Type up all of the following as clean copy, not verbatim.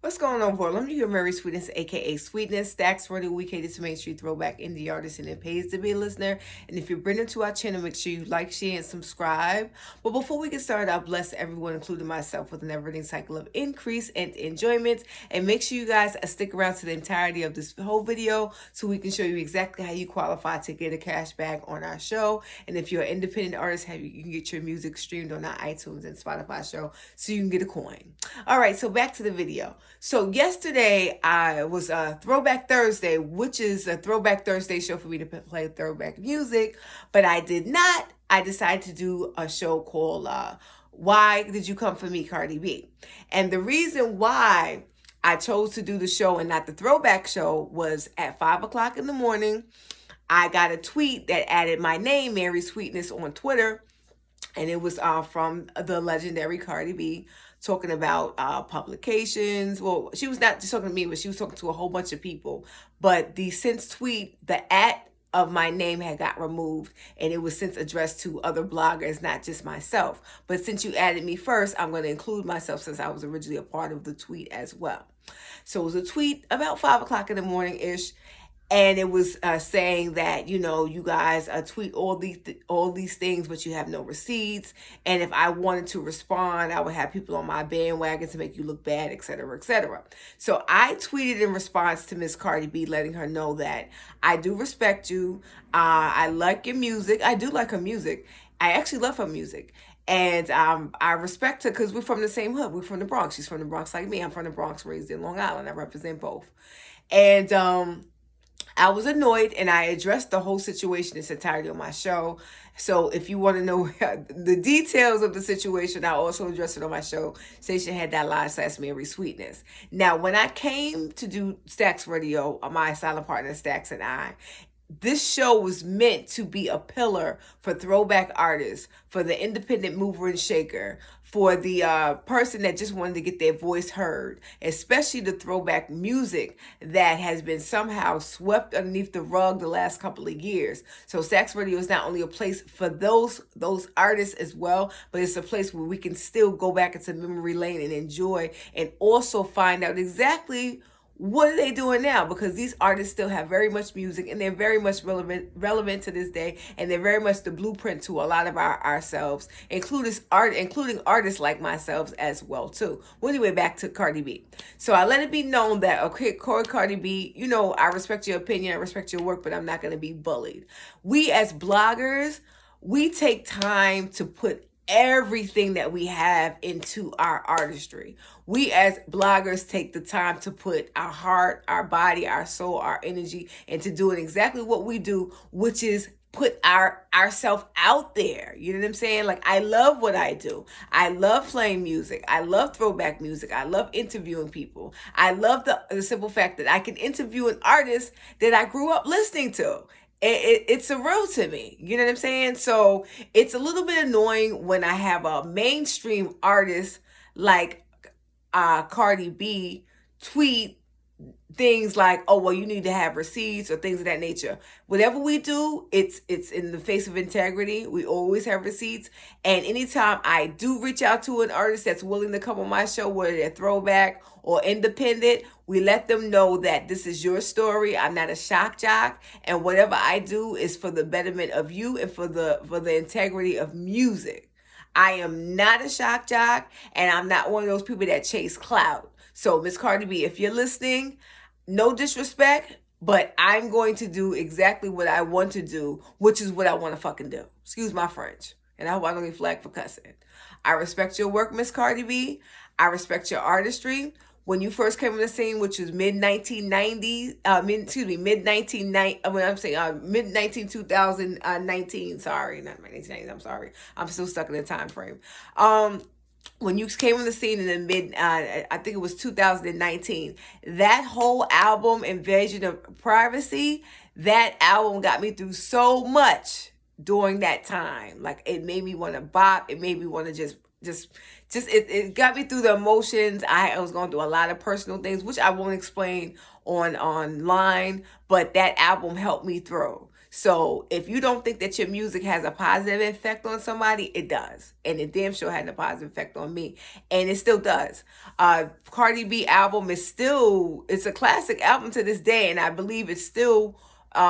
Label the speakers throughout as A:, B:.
A: What's going on, world? I'm your Marysweetness, aka Sweetness. StaxRadio, we cater to Main Street throwback indie artists, and it pays to be a listener. And if you're brand new to our channel, make sure you like, share, and subscribe. But before we get started, I bless everyone, including myself, with a never-ending cycle of increase and enjoyment. And make sure you guys stick around to the entirety of this whole video so we can show you exactly how you qualify to get a cash bag on our show. And if you're an independent artist, you can get your music streamed on our iTunes and Spotify show so you can get a coin. All right, so back to the video. So yesterday I was Throwback Thursday, which is a Throwback Thursday show for me to play throwback music, but I did not. I decided to do a show called Why Did You Come For Me, Cardi B? And the reason why I chose to do the show and not the throwback show was at 5 o'clock in the morning, I got a tweet that added my name, Marysweetness, on Twitter. And it was from the legendary Cardi B, talking about publications. Well, she was not just talking to me, but she was talking to a whole bunch of people. But the since tweet, the at of my name had got removed, and it was since addressed to other bloggers, not just myself. But since you added me first, I'm going to include myself since I was originally a part of the tweet as well. So it was a tweet about 5 o'clock in the morning-ish. And it was saying that, you guys tweet all these things, but you have no receipts. And if I wanted to respond, I would have people on my bandwagon to make you look bad, et cetera, et cetera. So I tweeted in response to Miss Cardi B, letting her know that I do respect you. I like your music. I do like her music. I actually love her music. And I respect her because we're from the same hood. We're from the Bronx. She's from the Bronx like me. I'm from the Bronx, raised in Long Island. I represent both. And I was annoyed, and I addressed the whole situation in its entirety on my show. So if you want to know the details of the situation, I also address it on my show, Stationhead.live /Marysweetness. Now, when I came to do StaxRadio, my silent partner, Stax, and I, this show was meant to be a pillar for throwback artists, for the independent mover and shaker, for the person that just wanted to get their voice heard, especially the throwback music that has been somehow swept underneath the rug the last couple of years. So Stax Radio is not only a place for those artists as well, but it's a place where we can still go back into memory lane and enjoy, and also find out exactly what are they doing now, because these artists still have very much music, and they're very much relevant to this day, and they're very much the blueprint to a lot of ourselves, including artists like myself as well too. Well, anyway, back to Cardi B. So I let it be known that, okay, Cardi B, I respect your opinion, I respect your work, but I'm not going to be bullied. We as bloggers, we take time to put everything that we have into our artistry. We as bloggers take the time to put our heart, our body, our soul, our energy into doing exactly what we do, which is put ourselves out there. You know what I'm saying? Like, I love what I do. I love playing music. I love throwback music. I love interviewing people. I love the simple fact that I can interview an artist that I grew up listening to. It's surreal to me. You know what I'm saying? So it's a little bit annoying when I have a mainstream artist like Cardi B tweet things like, oh, well, you need to have receipts or things of that nature. Whatever we do, it's in the face of integrity. We always have receipts. And anytime I do reach out to an artist that's willing to come on my show, whether they're throwback or independent, we let them know that this is your story. I'm not a shock jock, and whatever I do is for the betterment of you and for the integrity of music. I am not a shock jock, and I'm not one of those people that chase clout. So, Miss Cardi B, if you're listening, no disrespect, but I'm going to do exactly what I want to do, which is what I want to fucking do. Excuse my French. And I hope I don't get flagged for cussing. I respect your work, Miss Cardi B. I respect your artistry. When you first came on the scene, which was mid-2019, sorry, not mid-1990s, I'm sorry. I'm still stuck in the time frame. When you came on the scene in the I think it was 2019, that whole album, Invasion of Privacy, that album got me through so much during that time. Like, it made me want to bop. It made me want to just it got me through the emotions. I was going through a lot of personal things, which I won't explain online, but that album helped me through. So if you don't think that your music has a positive effect on somebody, it does. And it damn sure had a positive effect on me. And it still does. Cardi B album is still, it's a classic album to this day. And I believe it's still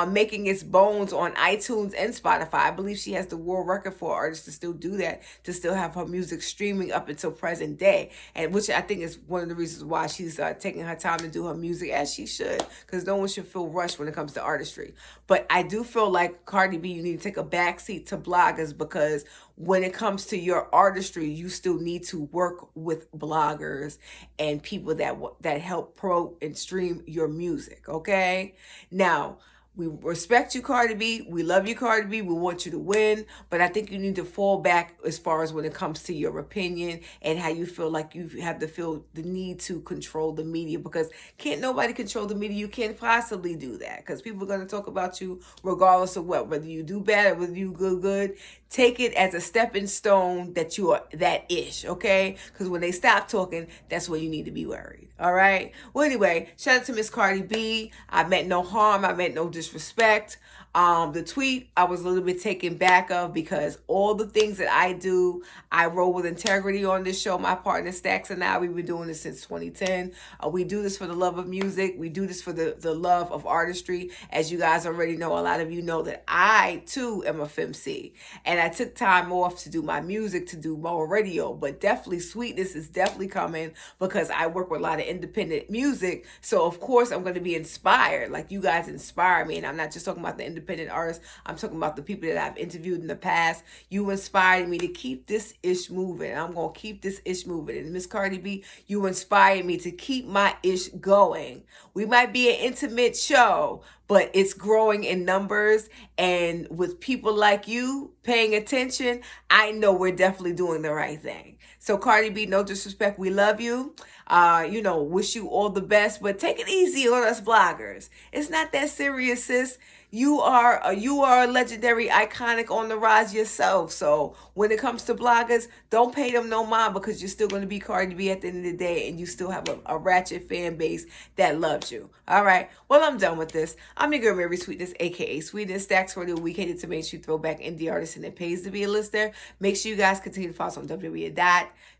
A: making its bones on iTunes and Spotify. I believe she has the world record for artists to still do that, to still have her music streaming up until present day, and which I think is one of the reasons why she's taking her time to do her music as she should, because no one should feel rushed when it comes to artistry. But I do feel like Cardi B, you need to take a backseat to bloggers, because when it comes to your artistry, you still need to work with bloggers and people that help promote and stream your music. Okay, now, we respect you, Cardi B. We love you, Cardi B. We want you to win. But I think you need to fall back as far as when it comes to your opinion and how you feel like you have to feel the need to control the media, because can't nobody control the media. You can't possibly do that, because people are going to talk about you regardless of what, whether you do bad or whether you do good. Take it as a stepping stone that you are that ish, okay? Because when they stop talking, that's when you need to be worried, all right? Well, anyway, shout out to Miss Cardi B. I meant no harm. I meant no disrespect. The tweet I was a little bit taken back of, because all the things that I do, I roll with integrity on this show. My partner Stax and I, we've been doing this since 2010. We do this for the love of music. We do this for the love of artistry. As you guys already know, a lot of you know that I too am a FemC, and I took time off to do my music, to do more radio, but definitely Sweetness is definitely coming, because I work with a lot of independent music. So of course I'm going to be inspired, like you guys inspire me. And I'm not just talking about the independent artists. I'm talking about the people that I've interviewed in the past. You inspired me to keep this ish moving. I'm going to keep this ish moving. And Miss Cardi B, you inspired me to keep my ish going. We might be an intimate show, but it's growing in numbers. And with people like you paying attention, I know we're definitely doing the right thing. So Cardi B, no disrespect, we love you. Wish you all the best, but take it easy on us bloggers. It's not that serious, sis. You are a legendary, iconic, on the rise yourself. So when it comes to bloggers, don't pay them no mind, because you're still going to be Cardi B at the end of the day, and you still have a ratchet fan base that loves you. All right. Well, I'm done with this. I'm your girl, Marysweetness, aka Sweetness. StaxRadio, we cater to mainstream throwback indie artists, and it pays to be a listener. Make sure you guys continue to follow us on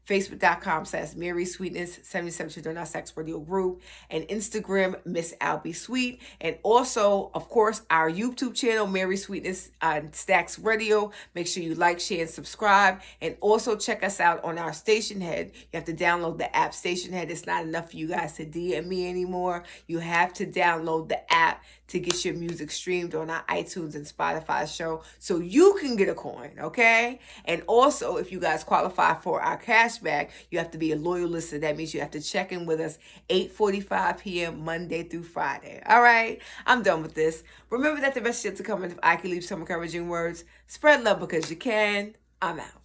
A: Facebook.com/Marysweetness 77 join our StaxRadio group, and Instagram, Miss Albeedooent, and also, of course, our YouTube channel, Marysweetness on StaxRadio. Make sure you like, share, and subscribe, and also check us out on our Stationhead. You have to download the app Stationhead. It's not enough for you guys to DM me anymore. You have to download the app to get your music streamed on our iTunes and Spotify show, so you can get a coin, okay? And also, if you guys qualify for our cashback, you have to be a loyal listener. That means you have to check in with us 8:45 p.m. Monday through Friday. All right, I'm done with this. Remember that the best is yet to come, and if I can leave some encouraging words, spread love because you can. I'm out.